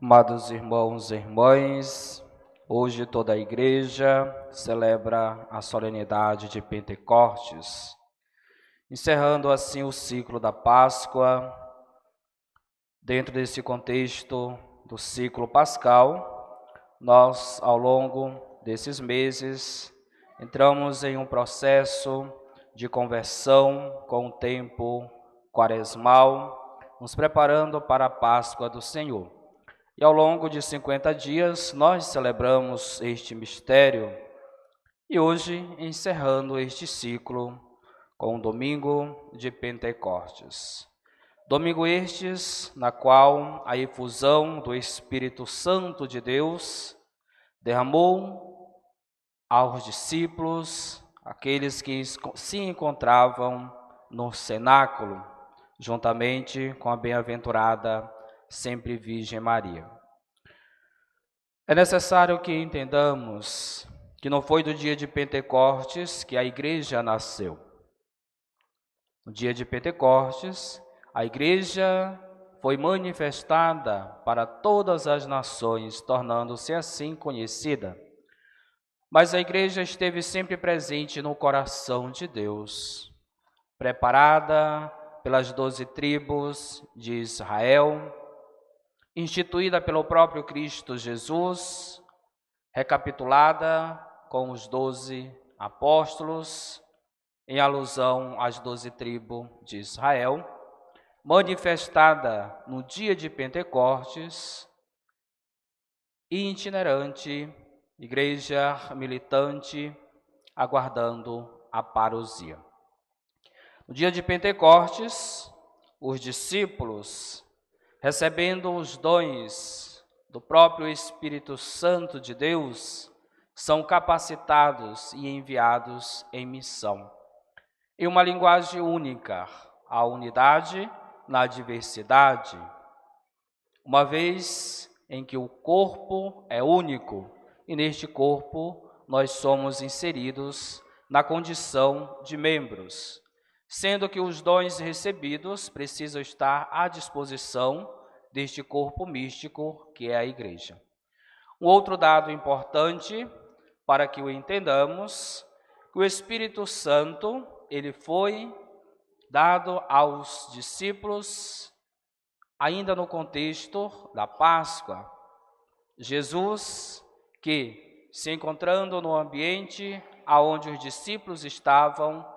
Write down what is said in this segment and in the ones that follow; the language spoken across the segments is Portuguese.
Amados irmãos e irmãs, hoje toda a igreja celebra a solenidade de Pentecostes, encerrando assim o ciclo da Páscoa. Dentro desse contexto do ciclo pascal, nós, ao longo desses meses, entramos em um processo de conversão com o tempo quaresmal, nos preparando para a Páscoa do Senhor. E ao longo de 50 dias, nós celebramos este mistério e hoje encerrando este ciclo com o domingo de Pentecostes. Domingo estes, na qual a efusão do Espírito Santo de Deus derramou aos discípulos, aqueles que se encontravam no cenáculo, juntamente com a bem-aventurada sempre Virgem Maria. É necessário que entendamos que não foi do dia de Pentecostes que a igreja nasceu. No dia de Pentecostes, a igreja foi manifestada para todas as nações, tornando-se assim conhecida. Mas a igreja esteve sempre presente no coração de Deus, preparada pelas 12 tribos de Israel, instituída pelo próprio Cristo Jesus, recapitulada com os 12 apóstolos, em alusão às 12 tribos de Israel, manifestada no dia de Pentecostes, e itinerante, igreja militante, aguardando a parousia. No dia de Pentecostes, os discípulos, recebendo os dons do próprio Espírito Santo de Deus, são capacitados e enviados em missão. Em uma linguagem única, a unidade na diversidade, uma vez em que o corpo é único e neste corpo nós somos inseridos na condição de membros, sendo que os dons recebidos precisam estar à disposição deste corpo místico que é a igreja. Um outro dado importante para que o entendamos, que o Espírito Santo, ele foi dado aos discípulos ainda no contexto da Páscoa. Jesus, que se encontrando no ambiente aonde os discípulos estavam,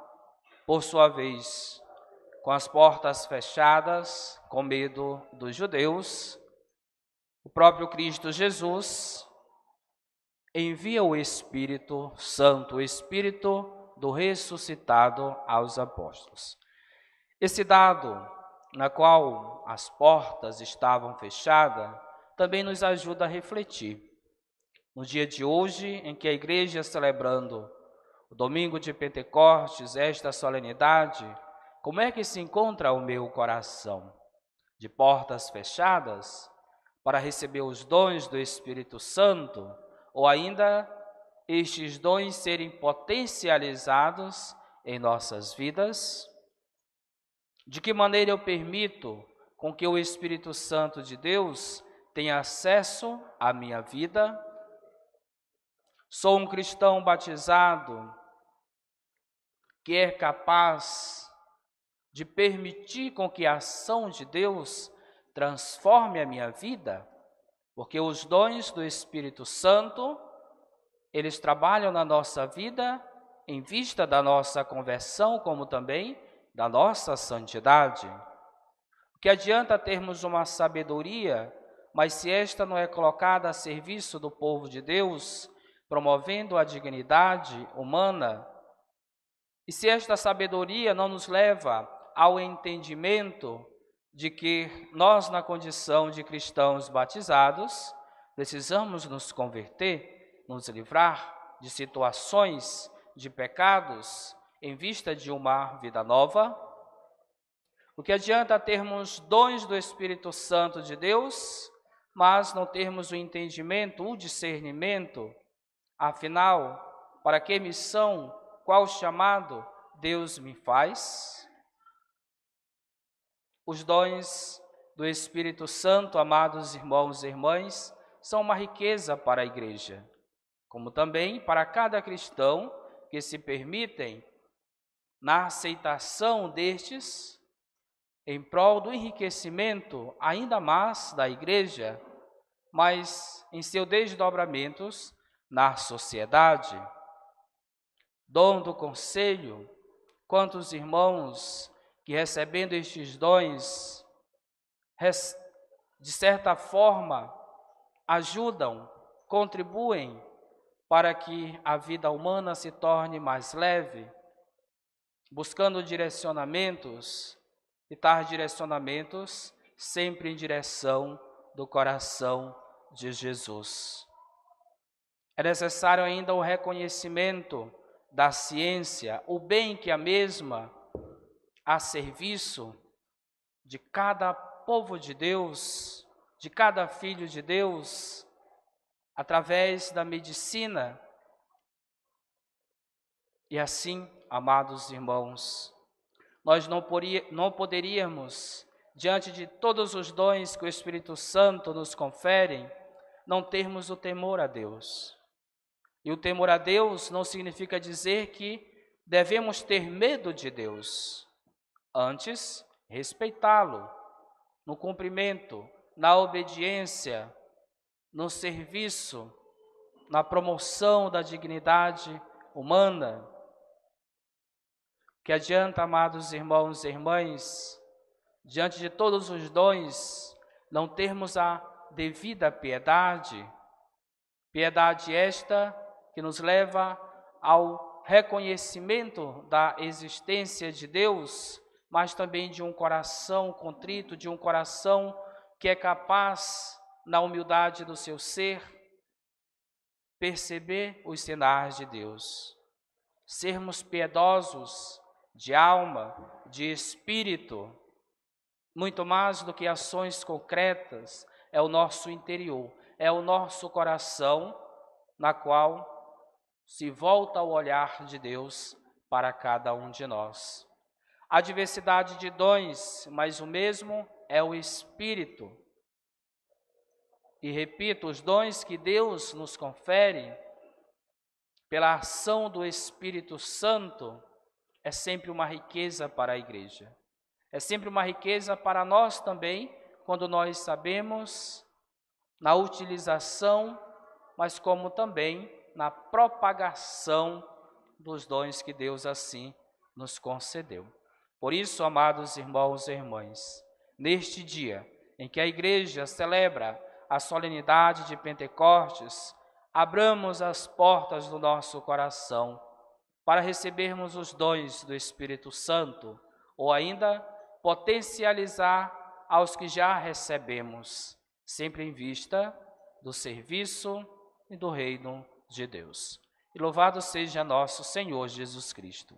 por sua vez, com as portas fechadas, com medo dos judeus, o próprio Cristo Jesus envia o Espírito Santo, o Espírito do ressuscitado aos apóstolos. Esse dado, na qual as portas estavam fechadas, também nos ajuda a refletir. No dia de hoje, em que a igreja celebrando o domingo de Pentecostes, esta solenidade, como é que se encontra o meu coração? De portas fechadas para receber os dons do Espírito Santo, ou ainda estes dons serem potencializados em nossas vidas? De que maneira eu permito com que o Espírito Santo de Deus tenha acesso à minha vida? Sou um cristão batizado que é capaz de permitir com que a ação de Deus transforme a minha vida, porque os dons do Espírito Santo, eles trabalham na nossa vida em vista da nossa conversão, como também da nossa santidade. O que adianta termos uma sabedoria, mas se esta não é colocada a serviço do povo de Deus, promovendo a dignidade humana, e se esta sabedoria não nos leva ao entendimento de que nós, na condição de cristãos batizados, precisamos nos converter, nos livrar de situações, de pecados, em vista de uma vida nova? O que adianta termos dons do Espírito Santo de Deus, mas não termos o entendimento, o discernimento? Afinal, para que missão, qual chamado Deus me faz? Os dons do Espírito Santo, amados irmãos e irmãs, são uma riqueza para a Igreja, como também para cada cristão que se permitem, na aceitação destes, em prol do enriquecimento ainda mais da Igreja, mas em seus desdobramentos na sociedade. Dom do conselho, quantos irmãos que recebendo estes dons, de certa forma, ajudam, contribuem para que a vida humana se torne mais leve, buscando direcionamentos, e tais direcionamentos sempre em direção do coração de Jesus. É necessário ainda o reconhecimento da ciência, o bem que a mesma a serviço de cada povo de Deus, de cada filho de Deus, através da medicina. E assim, amados irmãos, nós não poderíamos, diante de todos os dons que o Espírito Santo nos confere, não termos o temor a Deus. E o temor a Deus não significa dizer que devemos ter medo de Deus. Antes, respeitá-lo no cumprimento, na obediência, no serviço, na promoção da dignidade humana. Que adianta, amados irmãos e irmãs, diante de todos os dons, não termos a devida piedade, piedade esta que nos leva ao reconhecimento da existência de Deus, mas também de um coração contrito, de um coração que é capaz, na humildade do seu ser, perceber os sinais de Deus. Sermos piedosos de alma, de espírito, muito mais do que ações concretas, é o nosso interior, é o nosso coração, na qual se volta o olhar de Deus para cada um de nós. Há diversidade de dons, mas o mesmo é o Espírito. E repito, os dons que Deus nos confere, pela ação do Espírito Santo, é sempre uma riqueza para a Igreja. É sempre uma riqueza para nós também, quando nós sabemos na utilização, mas como também na propagação dos dons que Deus assim nos concedeu. Por isso, amados irmãos e irmãs, neste dia em que a Igreja celebra a solenidade de Pentecostes, abramos as portas do nosso coração para recebermos os dons do Espírito Santo, ou ainda potencializar aos que já recebemos, sempre em vista do serviço e do reino de Deus. E louvado seja nosso Senhor Jesus Cristo.